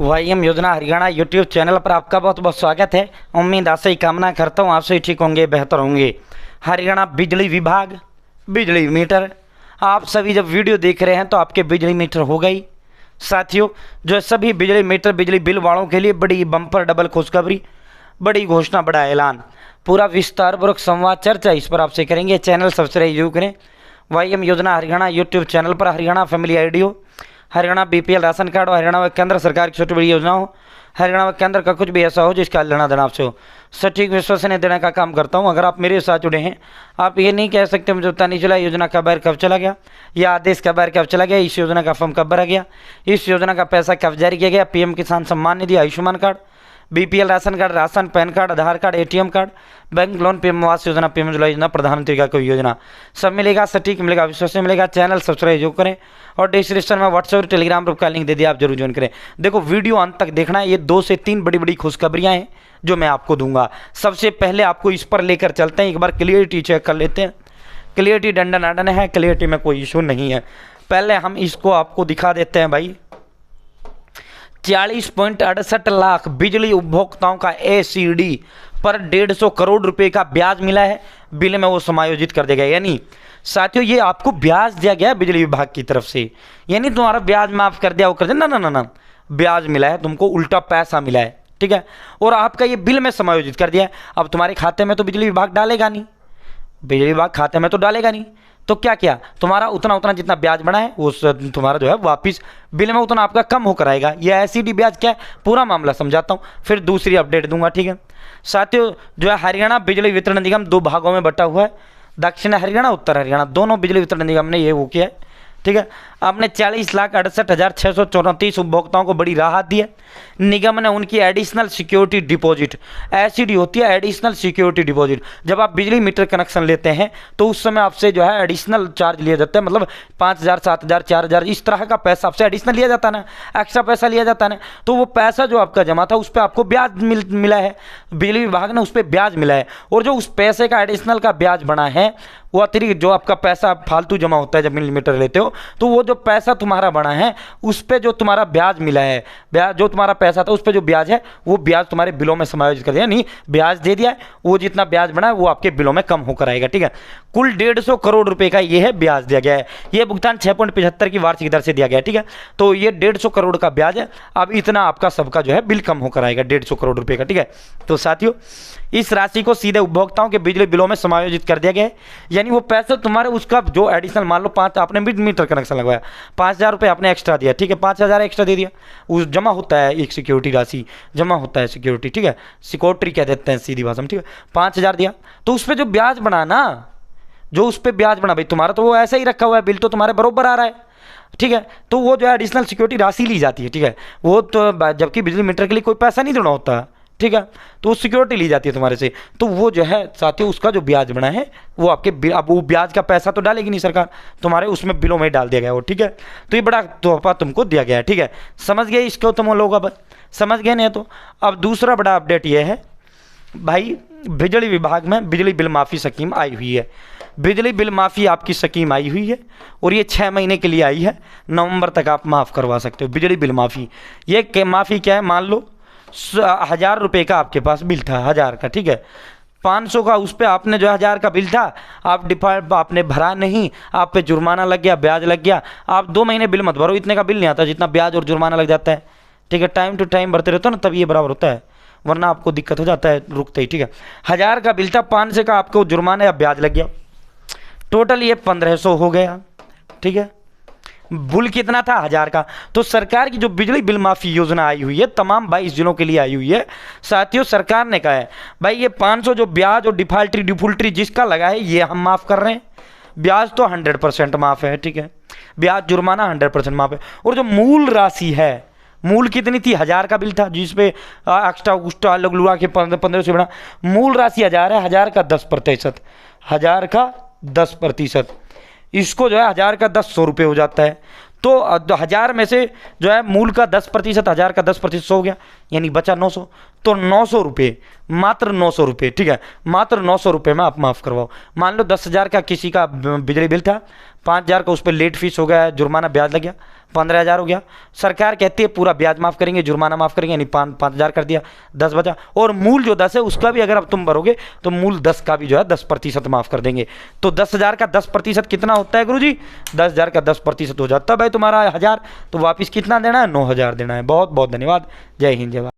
वाईएम योजना Haryana YouTube channel पर आपका बहुत बहुत स्वागत है। उम्मीद आशा ही कामना करता हूँ आप सभी ठीक होंगे, बेहतर होंगे। हरियाणा बिजली विभाग बिजली मीटर, आप सभी जब वीडियो देख रहे हैं तो आपके बिजली मीटर हो गई। साथियों, जो सभी बिजली मीटर बिजली बिल वालों के लिए बड़ी बम्पर डबल खुशखबरी, बड़ी घोषणा, बड़ा ऐलान, पूरा विस्तारपूर्वक संवाद चर्चा इस पर आपसे करेंगे। चैनल सब्सक्राइब जरूर करें। वाईएम योजना हरियाणा यूट्यूब चैनल पर हरियाणा फैमिली आईडियो, हरियाणा बीपीएल राशन कार्ड और हरियाणा व केंद्र सरकार की छोटी बड़ी योजना हो, हरियाणा व केंद्र का कुछ भी ऐसा हो जिसका लेना देना आपसे हो, सटीक विश्वसनीय देने का काम करता हूं। अगर आप मेरे साथ जुड़े हैं, आप ये नहीं कह सकते मुझे पता नहीं चला योजना का बैर कब चला गया या आदेश का बैर कब चला गया, इस योजना का फॉर्म कब भरा गया, इस योजना का पैसा कब जारी किया गया। PM Kisan Samman Nidhi, Ayushman card, BPL ration card, ration, PAN card, Aadhaar card, ATM card, bank loan, PM Awas Yojana, PM Ujjwala योजना, प्रधानमंत्री का कोई योजना, सब मिलेगा, सटीक मिलेगा, विश्वसनीय मिलेगा। चैनल सब्सक्राइब जरूर करें और डिस्क्रिप्शन में व्हाट्सएप और टेलीग्राम ग्रुप का लिंक दे दिया, आप जरूर ज्वाइन करें। देखो, वीडियो अंत तक देखना है। ये 2 से 3 बड़ी बड़ी खुशखबरियां हैं जो मैं आपको दूंगा। सबसे पहले आपको इस पर लेकर चलते हैं, एक बार क्लियरिटी चेक कर लेते हैं। क्लियरिटी डंडन अडन है, क्लियरिटी में कोई इशू नहीं है। पहले हम इसको आपको दिखा देते हैं भाई। 40.68 लाख बिजली उपभोक्ताओं का एसीडी पर 150 करोड़ रुपए का ब्याज मिला है, बिल में वो समायोजित कर दिया गया। यानी साथियों, ये आपको ब्याज दिया गया बिजली विभाग की तरफ से, यानी तुम्हारा ब्याज माफ कर दिया, वो कर दिया, ना ना ना, ब्याज मिला है तुमको, उल्टा पैसा मिला है, ठीक है। और आपका ये बिल में समायोजित कर दिया है। अब तुम्हारे खाते में तो बिजली विभाग डालेगा नहीं, बिजली विभाग खाते में तो डालेगा नहीं, तो क्या किया, तुम्हारा उतना जितना ब्याज बना है वो तुम्हारा जो है वापिस बिल में उतना आपका कम होकर आएगा। ये एसीडी ब्याज क्या है, पूरा मामला समझाता हूँ, फिर दूसरी अपडेट दूंगा, ठीक है। साथियों, जो है हरियाणा बिजली वितरण निगम 2 भागों में बटा हुआ है, दक्षिण हरियाणा, उत्तर हरियाणा, दोनों बिजली वितरण निगम ने ये वो किया है, ठीक है। आपने 40,68,634 उपभोक्ताओं को बड़ी राहत दी है। निगम ने उनकी एडिशनल सिक्योरिटी डिपॉजिट, एसीडी होती है एडिशनल सिक्योरिटी डिपॉजिट, जब आप बिजली मीटर कनेक्शन लेते हैं तो उस समय आपसे जो है एडिशनल चार्ज लिया जाता है, मतलब 5,000, 7,000, 4,000 इस तरह का पैसा आपसे एडिशनल लिया जाता है ना, एक्स्ट्रा पैसा लिया जाता है ना। तो वो पैसा जो आपका जमा था उस पर आपको ब्याज मिला है, बिजली विभाग ने उस पर ब्याज मिला है। और जो उस पैसे का एडिशनल का ब्याज बना है, वो अतिरिक्त जो आपका पैसा फालतू जमा होता है जब मिली मीटर लेते हो, तो वो जो पैसा तुम्हारा बना है उस पे जो तुम्हारा ब्याज मिला है, ब्याज जो तुम्हारा पैसा था उस पे जो ब्याज है वो ब्याज तुम्हारे बिलों में समायोजित कर दिया, नहीं ब्याज दे दिया है, वो जितना ब्याज बना है वो आपके बिलों में कम होकर आएगा, ठीक है। कुल 150 करोड़ रुपए का ये है ब्याज दिया गया है। ये भुगतान 6.75 की वार्षिक दर से दिया गया है, ठीक है। तो ये 150 करोड़ का ब्याज है। अब इतना आपका सबका जो है बिल कम होकर आएगा 150 करोड़ रुपए का, ठीक है। तो साथियों, इस राशि को सीधे उपभोक्ताओं के बिजली बिलों में समायोजित कर दिया गया है। यानी वो पैसा तुम्हारे उसका जो एडिशनल, मान लो 5 आपने मीटर कनेक्शन लगवाया, 5,000 रुपये आपने एक्स्ट्रा दिया, ठीक है, 5,000 एक्स्ट्रा दे दिया, उस जमा होता है एक सिक्योरिटी राशि, जमा होता है सिक्योरिटी, ठीक है, सिक्योरिटी कह देते हैं सीधी भाषा में, ठीक है। 5,000 दिया तो उस पर जो ब्याज बना ना, जो उस पर ब्याज बना भाई तुम्हारा, तो वो ऐसा ही रखा हुआ है, बिल तो तुम्हारे बरोबर आ रहा है, ठीक है। तो वो जो है एडिशनल सिक्योरिटी राशि ली जाती है, ठीक है। वो तो जबकि बिजली मीटर के लिए कोई पैसा नहीं देना होता, ठीक है, तो वो सिक्योरिटी ली जाती है तुम्हारे से। तो वो जो है साथियों, उसका जो ब्याज बना है वो आपके, अब वो ब्याज का पैसा तो डालेगी नहीं सरकार, तुम्हारे उसमें बिलों में डाल दिया गया वो, ठीक है। तो ये बड़ा तोहफा तुमको दिया गया है, ठीक है। समझ गए इसको तुम लोग, अब समझ गए नहीं तो अब दूसरा बड़ा अपडेट ये है भाई, बिजली विभाग में बिजली बिल माफ़ी स्कीम आई हुई है। बिजली बिल माफ़ी आपकी स्कीम आई हुई है और ये 6 महीने के लिए आई है, नवंबर तक आप माफ़ करवा सकते हो बिजली बिल माफ़ी। ये माफ़ी क्या है, मान लो 1,000 रुपये का आपके पास बिल था, 1,000 का, ठीक है, 500 का उस पर आपने जो 1,000 का बिल था आप डिफॉल्ट आपने भरा नहीं, आप पे जुर्माना लग गया, ब्याज लग गया। आप 2 महीने बिल मत भरो, इतने का बिल नहीं आता जितना ब्याज और जुर्माना लग जाता है, ठीक है। टाइम टू टाइम भरते रहते हो ना, तब ये बराबर होता है, वरना आपको दिक्कत हो जाता है रुकते ही, ठीक है। 1,000 का बिल था, 500 का आपको जुर्माना या ब्याज लग गया, टोटल ये 1,500 हो गया, ठीक है। बिल कितना था, 1,000 का। तो सरकार की जो बिजली बिल माफ़ी योजना आई हुई है तमाम 22 जिलों के लिए आई हुई है। साथियों, सरकार ने कहा है भाई ये 500 जो ब्याज और डिफॉल्टरी जिसका लगा है ये हम माफ़ कर रहे हैं। ब्याज तो 100% माफ़ है, ठीक है, ब्याज जुर्माना 100% माफ़ है। और जो मूल राशि है, मूल कितनी थी, 1,000 का बिल था जिसपे एक्स्ट्रा उस्ट्रा अलग लुआ के 1500 से बड़ा, मूल राशि 1,000 है, 1,000 का 10%, 1,000 का 10%, इसको जो है 1,000 का 100 रुपये हो जाता है। तो 1,000 में से जो है मूल का 10%, 1,000 का 10% हो गया, यानी बचा 900। तो 900 रुपये, मात्र 900 रुपये, ठीक है, मात्र 900 रुपये में आप माफ़ करवाओ। मान लो 10,000 का किसी का बिजली बिल था, 5,000 का उस पर लेट फीस हो गया, जुर्माना ब्याज लग गया, 15,000 हो गया। सरकार कहती है पूरा ब्याज माफ़ करेंगे, जुर्माना माफ़ करेंगे, यानी 5,000 कर दिया, 10 बचा। और मूल जो 10 है उसका भी अगर अब तुम भरोगे तो मूल 10 का भी जो है 10% माफ़ कर देंगे। तो 10,000 का 10% कितना होता है गुरुजी? 10,000 का 10% हो जाता है भाई तुम्हारा 1,000। तो वापिस कितना देना है? 9,000 देना है। बहुत बहुत धन्यवाद। जय हिंद, जय भारत।